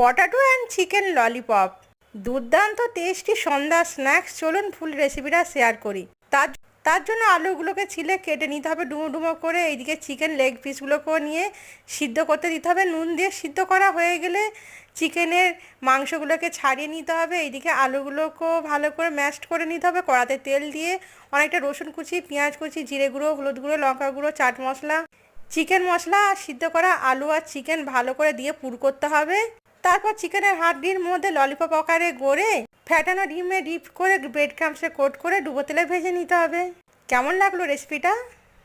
Potato and chicken lollipop, দুর্দান্ত tasty সন্ধ্যা snacks. চলুন ফুল রেসিপিটা শেয়ার করি। তার তার জন্য আলুগুলোকে ছিলে কেটে নিতে হবে ডুমো ডুমো করে। এইদিকে চিকেন লেগ পিসগুলোকেও নিয়ে সিদ্ধ করতে দিতে হবে। নুন দিয়ে সিদ্ধ করা হয়ে গেলে চিকেনের মাংসগুলোকে ছাড়িয়ে নিতে হবে। এইদিকে আলুগুলোকেও ভালো করে ম্যাশড করে নিতে হবে। কড়াতে তেল দিয়ে অনেকটা রসুন কুচি, পেঁয়াজ কুচি, জিরে গুঁড়ো, হলুদ গুঁড়ো, লঙ্কা গুঁড়ো, চাট মশলা, চিকেন মশলা আর সিদ্ধ করা আলু আর চিকেন ভালো করে দিয়ে পুর করতে হবে। তারপর চিকেনের হাড্ডির মধ্যে ললিপপ আকারে গড়ে ফ্যাটানো ডিমে ডিপ করে ব্রেড ক্রাম্বসে কোট করে ডুবো তেলে ভেজে নিতে হবে। কেমন লাগলো রেসিপিটা?